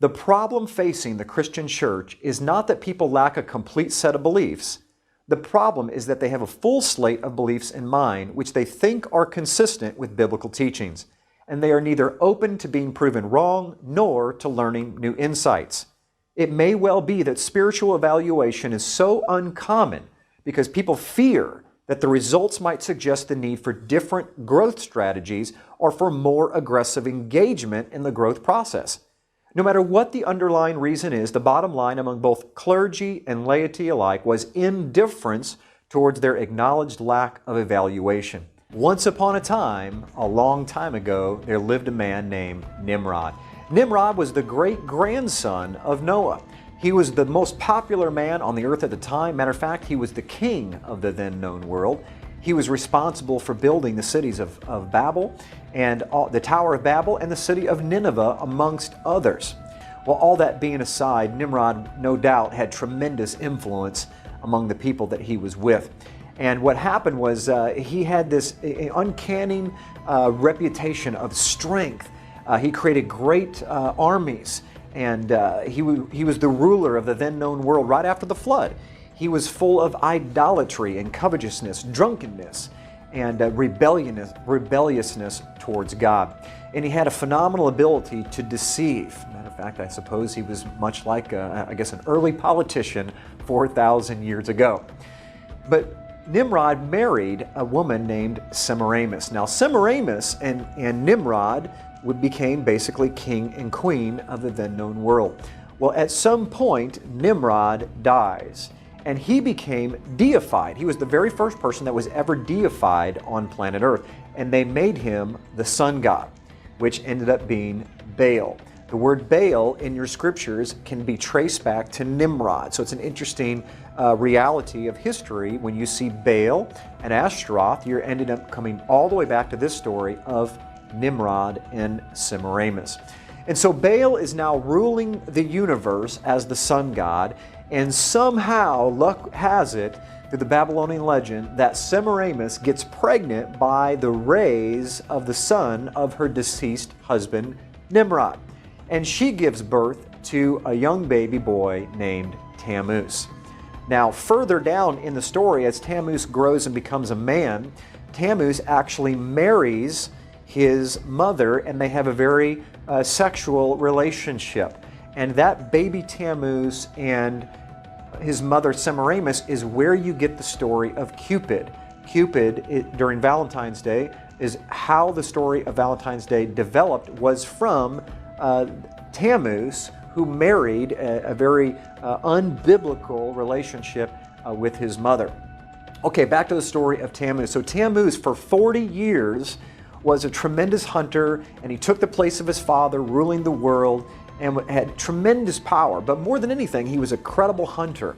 The problem facing the Christian church is not that people lack a complete set of beliefs. The problem is that they have a full slate of beliefs in mind which they think are consistent with biblical teachings, and they are neither open to being proven wrong nor to learning new insights. It may well be that spiritual evaluation is so uncommon because people fear that the results might suggest the need for different growth strategies or for more aggressive engagement in the growth process. No matter what the underlying reason is, the bottom line among both clergy and laity alike was indifference towards their acknowledged lack of evaluation. Once upon a time, a long time ago, there lived a man named Nimrod. Nimrod was the great-grandson of Noah. He was the most popular man on the earth at the time. Matter of fact, he was the king of the then-known world. He was responsible for building the cities of Babel and the Tower of Babel and the city of Nineveh, amongst others. Well, all that being aside, Nimrod no doubt had tremendous influence among the people that he was with. And what happened was he had this uncanny reputation of strength. He created great armies, and he was the ruler of the then-known world right after the flood. He was full of idolatry and covetousness, drunkenness, and rebelliousness towards God. And he had a phenomenal ability to deceive. Matter of fact, I suppose he was much like, I guess, an early politician 4,000 years ago. But Nimrod married a woman named Semiramis. Now, Semiramis and Nimrod became basically king and queen of the then-known world. Well, at some point, Nimrod dies, and he became deified. He was the very first person that was ever deified on planet Earth, and they made him the sun god, which ended up being Baal. The word Baal in your scriptures can be traced back to Nimrod, so it's an interesting reality of history. When you see Baal and Ashtaroth, you're ended up coming all the way back to this story of Nimrod and Semiramis. And so Baal is now ruling the universe as the sun god, and somehow luck has it through the Babylonian legend that Semiramis gets pregnant by the rays of the sun of her deceased husband Nimrod, and she gives birth to a young baby boy named Tammuz. Now, further down in the story, as Tammuz grows and becomes a man, Tammuz actually marries his mother, and they have a very sexual relationship. And that baby Tammuz and his mother Semiramis is where you get the story of Cupid. Cupid, during Valentine's Day, is how the story of Valentine's Day developed, was from Tammuz, who married a very unbiblical relationship with his mother. Okay, back to the story of Tammuz. So Tammuz, for 40 years, was a tremendous hunter, and he took the place of his father, ruling the world, and had tremendous power. But more than anything, he was a credible hunter.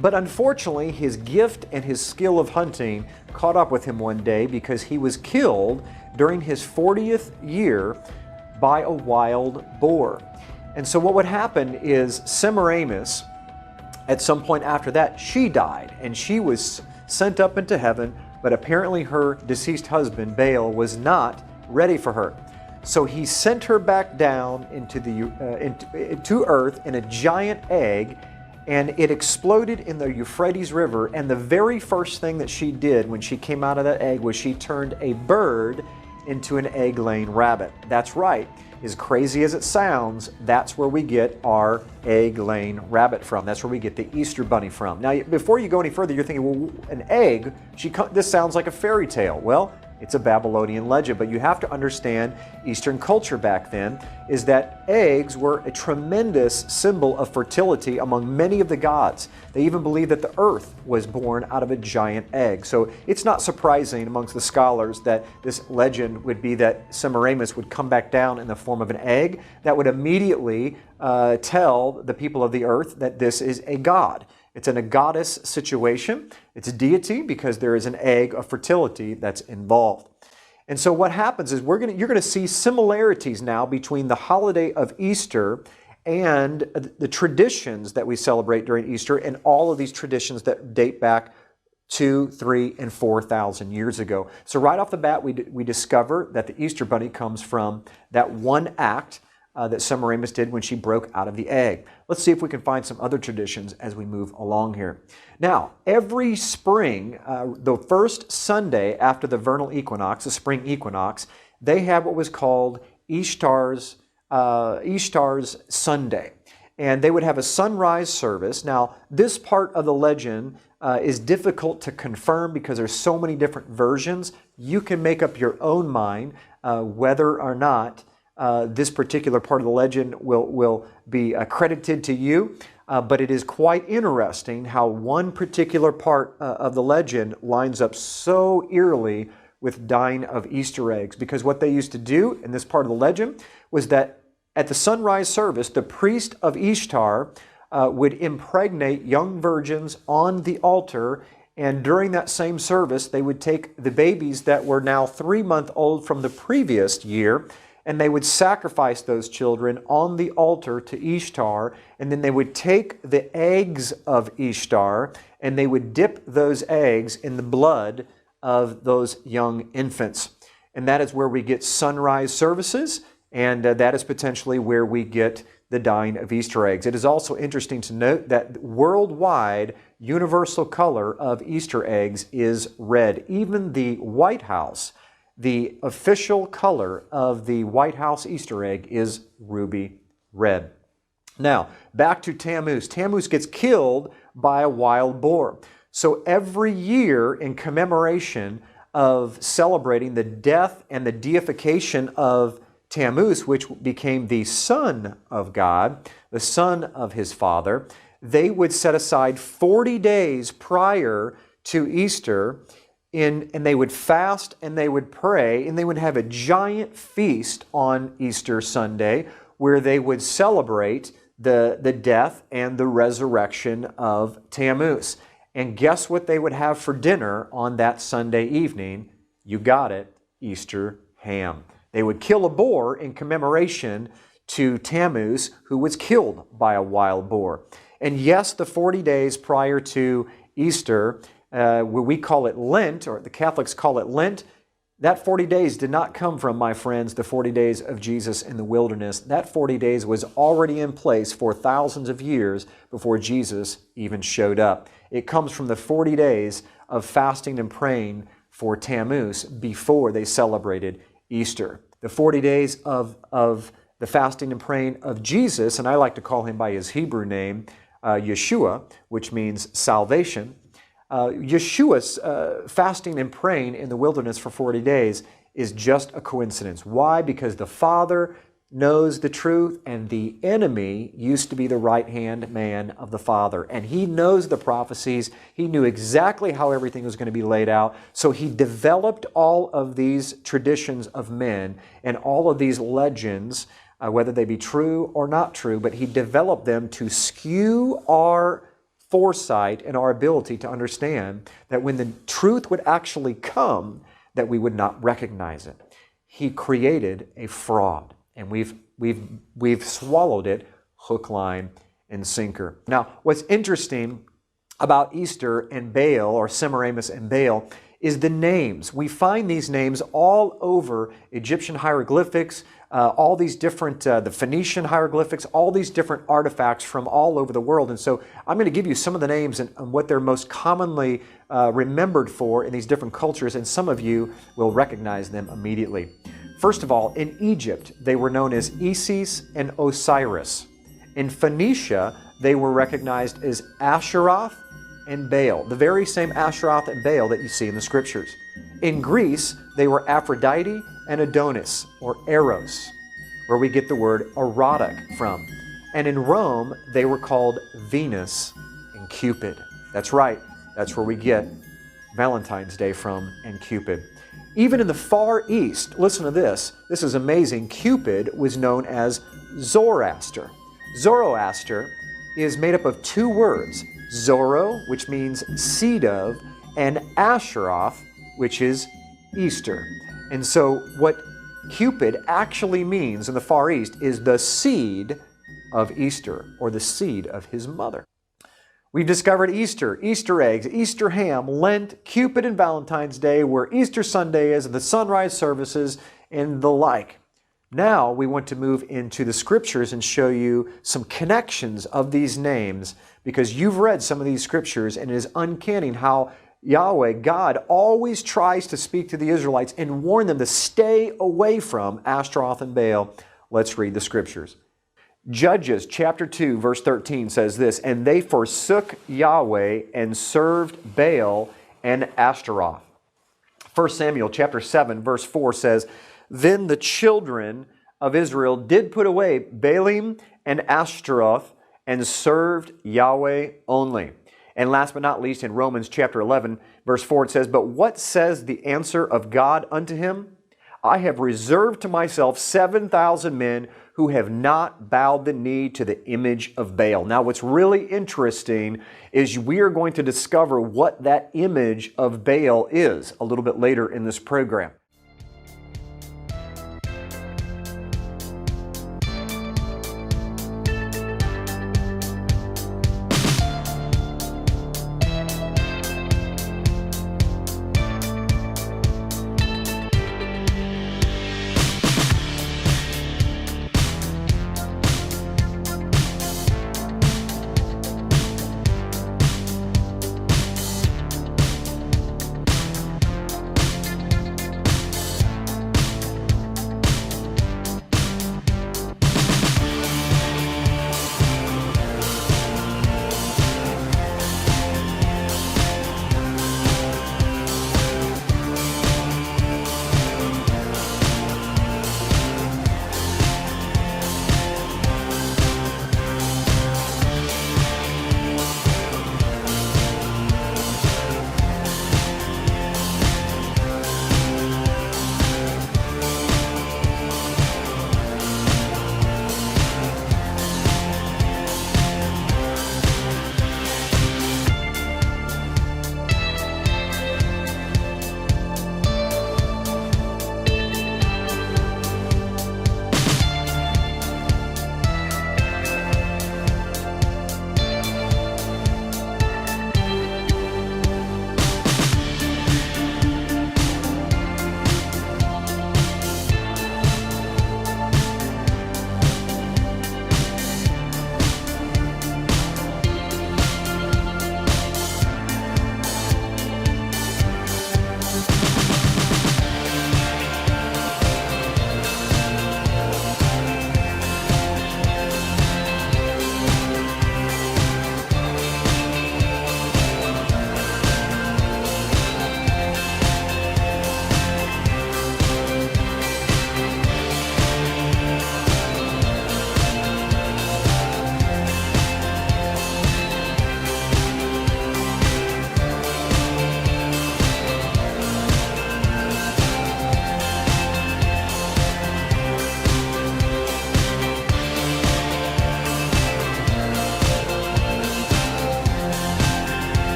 But unfortunately, his gift and his skill of hunting caught up with him one day, because he was killed during his 40th year by a wild boar. And so what would happen is Semiramis, at some point after that, she died, and she was sent up into heaven, but apparently her deceased husband, Baal, was not ready for her. So he sent her back down into earth in a giant egg, and it exploded in the Euphrates River. And the very first thing that she did when she came out of that egg was she turned a bird into an egg-laying rabbit. That's right. As crazy as it sounds, that's where we get our egg-laying rabbit from. That's where we get the Easter bunny from. Now, before you go any further, you're thinking, well, an egg? This sounds like a fairy tale. Well, it's a Babylonian legend, but you have to understand Eastern culture back then is that eggs were a tremendous symbol of fertility among many of the gods. They even believed that the earth was born out of a giant egg. So it's not surprising amongst the scholars that this legend would be that Semiramis would come back down in the form of an egg that would immediately tell the people of the earth that this is a god. It's a goddess situation. It's a deity because there is an egg of fertility that's involved. And so what happens is you're going to see similarities now between the holiday of Easter and the traditions that we celebrate during Easter, and all of these traditions that date back 2, 3, and 4,000 years ago. So right off the bat, we discover that the Easter Bunny comes from that one act that Semiramis did when she broke out of the egg. Let's see if we can find some other traditions as we move along here. Now, every spring, the first Sunday after the vernal equinox, the spring equinox, they have what was called Ishtar's Sunday. And they would have a sunrise service. Now, this part of the legend is difficult to confirm because there's so many different versions. You can make up your own mind whether or not this particular part of the legend will be credited to you. But it is quite interesting how one particular part of the legend lines up so eerily with dying of Easter eggs. Because what they used to do in this part of the legend was that at the sunrise service, the priest of Ishtar would impregnate young virgins on the altar, and during that same service, they would take the babies that were now 3-month-old from the previous year, and they would sacrifice those children on the altar to Ishtar, and then they would take the eggs of Ishtar, and they would dip those eggs in the blood of those young infants. And that is where we get sunrise services, and that is potentially where we get the dying of Easter eggs. It is also interesting to note that worldwide universal color of Easter eggs is red. Even the White House, the official color of the White House Easter egg is ruby red. Now, back to Tammuz. Tammuz gets killed by a wild boar. So every year in commemoration of celebrating the death and the deification of Tammuz, which became the son of God, the son of his father, they would set aside 40 days prior to Easter, and they would fast and they would pray, and they would have a giant feast on Easter Sunday where they would celebrate the death and the resurrection of Tammuz. And guess what they would have for dinner on that Sunday evening? You got it, Easter ham. They would kill a boar in commemoration to Tammuz, who was killed by a wild boar. And yes, the 40 days prior to Easter, where we call it Lent, or the Catholics call it Lent, that 40 days did not come from, my friends, the 40 days of Jesus in the wilderness. That 40 days was already in place for thousands of years before Jesus even showed up. It comes from the 40 days of fasting and praying for Tammuz before they celebrated Easter. The 40 days of the fasting and praying of Jesus, and I like to call him by his Hebrew name, Yeshua, which means salvation. Yeshua's fasting and praying in the wilderness for 40 days is just a coincidence. Why? Because the Father knows the truth, and the enemy used to be the right-hand man of the Father. And he knows the prophecies. He knew exactly how everything was going to be laid out. So he developed all of these traditions of men and all of these legends, whether they be true or not true, but he developed them to skew our foresight and our ability to understand that when the truth would actually come, that we would not recognize it. He created a fraud. And we've swallowed it hook, line, and sinker. Now, what's interesting about Easter and Baal, or Semiramis and Baal, is the names. We find these names all over Egyptian hieroglyphics, all these different, the Phoenician hieroglyphics, all these different artifacts from all over the world. And so I'm going to give you some of the names and what they're most commonly remembered for in these different cultures, and some of you will recognize them immediately. First of all, in Egypt, they were known as Isis and Osiris. In Phoenicia, they were recognized as Asheroth and Baal, the very same Asheroth and Baal that you see in the Scriptures. In Greece, they were Aphrodite and Adonis, or Eros, where we get the word erotic from. And in Rome, they were called Venus and Cupid. That's right, that's where we get Valentine's Day from, and Cupid. Even in the Far East, listen to this is amazing, Cupid was known as Zoroaster. Zoroaster is made up of two words, Zoro, which means seed of, and Asheroth, which is Easter. And so what Cupid actually means in the Far East is the seed of Easter, or the seed of his mother. We've discovered Easter, Easter eggs, Easter ham, Lent, Cupid and Valentine's Day, where Easter Sunday is, the sunrise services, and the like. Now we want to move into the scriptures and show you some connections of these names, because you've read some of these scriptures and it is uncanny how Yahweh, God, always tries to speak to the Israelites and warn them to stay away from Ashtaroth and Baal. Let's read the scriptures. Judges chapter 2 verse 13 says this, "And they forsook Yahweh and served Baal and Ashtaroth." 1 Samuel chapter 7 verse 4 says, "Then the children of Israel did put away Baalim and Ashtaroth and served Yahweh only." And last but not least, in Romans chapter 11 verse 4 it says, "But what says the answer of God unto him? I have reserved to myself 7,000 men who have not bowed the knee to the image of Baal." Now what's really interesting is we are going to discover what that image of Baal is a little bit later in this program.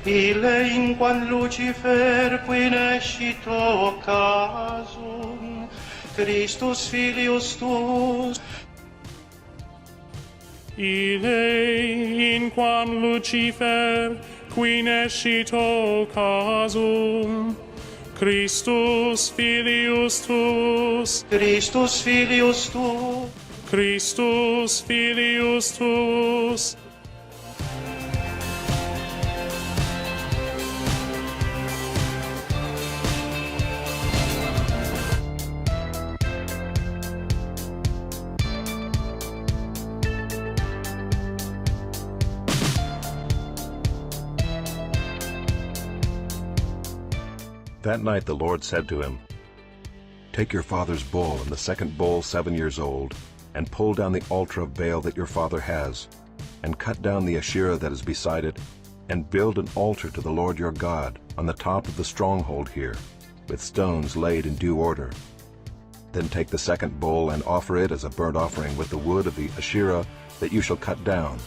Ille inquam Lucifer qui nescito casum, Christus filius tuus. Ille inquam Lucifer qui nescito casum, Christus filius tuus, Christus filius tuus. Christus filius tuus. That night the Lord said to him, "Take your father's bull and the second bull 7 years old, and pull down the altar of Baal that your father has, and cut down the Asherah that is beside it, and build an altar to the Lord your God on the top of the stronghold here, with stones laid in due order. Then take the second bull and offer it as a burnt offering with the wood of the Asherah that you shall cut down."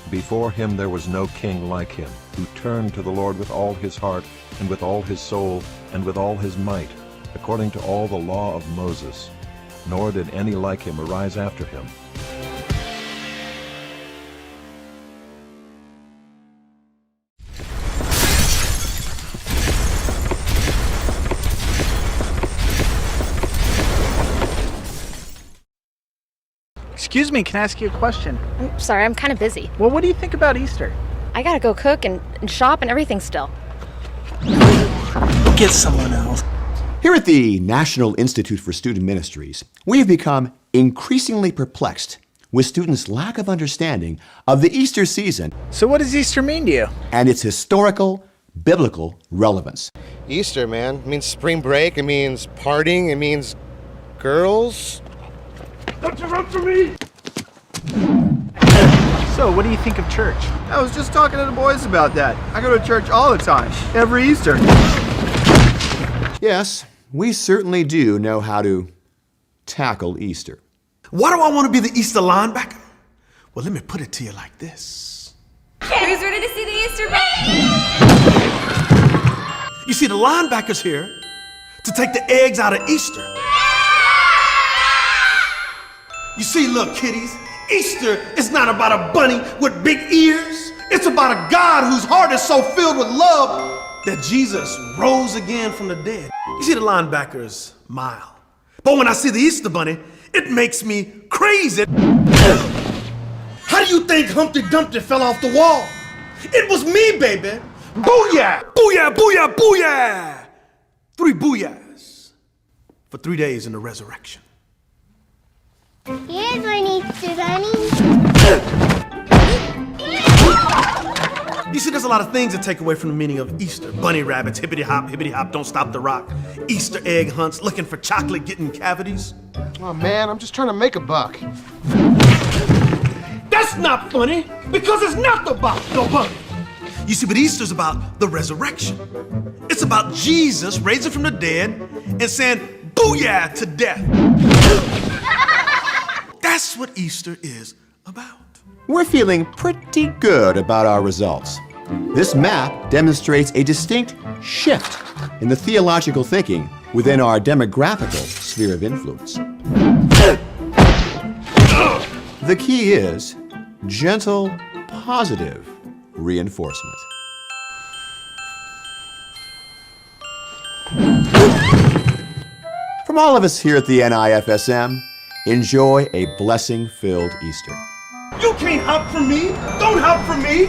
Before him there was no king like him, who turned to the Lord with all his heart, and with all his soul, and with all his might, according to all the law of Moses. Nor did any like him arise after him. Excuse me, can I ask you a question? I'm sorry, I'm kind of busy. Well, what do you think about Easter? I gotta go cook and shop and everything still. Get someone else. Here at the National Institute for Student Ministries, we have become increasingly perplexed with students' lack of understanding of the Easter season So what does Easter mean to you? and its historical, biblical relevance. Easter, man. It means spring break. It means partying. It means girls. Don't you run from me! So, what do you think of church? I was just talking to the boys about that. I go to church all the time, every Easter. Yes, we certainly do know how to tackle Easter. Why do I want to be the Easter linebacker? Well, let me put it to you like this. Who's ready to see the Easter baby? You see, the linebacker's here to take the eggs out of Easter. You see, look, kiddies, Easter is not about a bunny with big ears. It's about a God whose heart is so filled with love that Jesus rose again from the dead. You see, the linebacker is mild. But when I see the Easter Bunny, it makes me crazy. How do you think Humpty Dumpty fell off the wall? It was me, baby. Booyah! Booyah, booyah, booyah! 3 booyahs for 3 days in the resurrection. Here's one, Easter Bunny. You see, there's a lot of things that take away from the meaning of Easter. Bunny rabbits, hippity hop, don't stop the rock. Easter egg hunts, looking for chocolate, getting cavities. Oh man, I'm just trying to make a buck. That's not funny, because it's not about no bunny. You see, but Easter's about the resurrection. It's about Jesus raising from the dead and saying, booyah to death. That's what Easter is about. We're feeling pretty good about our results. This map demonstrates a distinct shift in the theological thinking within our demographical sphere of influence. The key is gentle, positive reinforcement. From all of us here at the NIFSM, enjoy a blessing-filled Easter. You can't hop from me. Don't hop from me.